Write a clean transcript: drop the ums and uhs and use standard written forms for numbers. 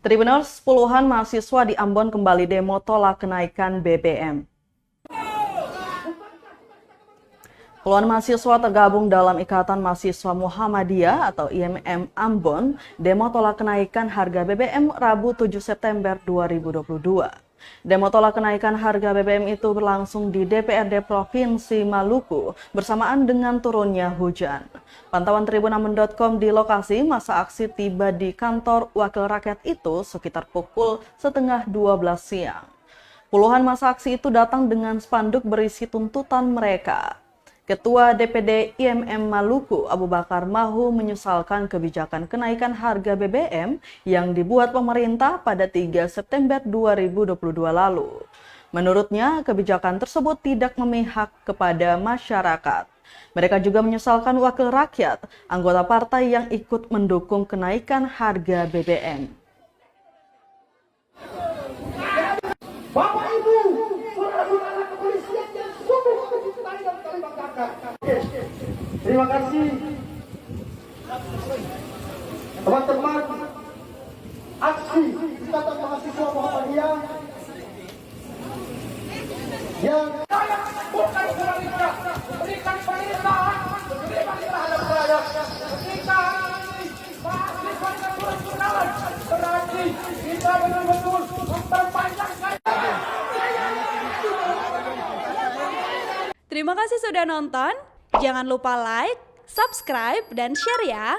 Tribuners, puluhan mahasiswa di Ambon kembali demo tolak kenaikan BBM. Puluhan mahasiswa tergabung dalam Ikatan Mahasiswa Muhammadiyah atau IMM Ambon demo tolak kenaikan harga BBM Rabu 7 September 2022. Demo tolak kenaikan harga BBM itu berlangsung di DPRD Provinsi Maluku bersamaan dengan turunnya hujan. Pantauan tribunambon.com di lokasi masa aksi tiba di kantor Wakil Rakyat itu sekitar pukul 11:30 siang. Puluhan masa aksi itu datang dengan spanduk berisi tuntutan mereka. Ketua DPD IMM Maluku, Abu Bakar Mahu, menyesalkan kebijakan kenaikan harga BBM yang dibuat pemerintah pada 3 September 2022 lalu. Menurutnya, kebijakan tersebut tidak memihak kepada masyarakat. Mereka juga menyesalkan wakil rakyat, anggota partai yang ikut mendukung kenaikan harga BBM. Bapak Ibu, saudara-saudara kepolisian yang sungguh mencintai dan kami banggakan. Terima kasih teman-teman aksi Ikatan Mahasiswa Muhammadiyah yang bukan sebaliknya berikan pemerintahan, berikan terhadap rakyat. Ketika ini mahasiswa dengan turun-turunan berarti kita betul-betul memperpanjang. Terima kasih sudah nonton. Jangan lupa like, subscribe, dan share ya.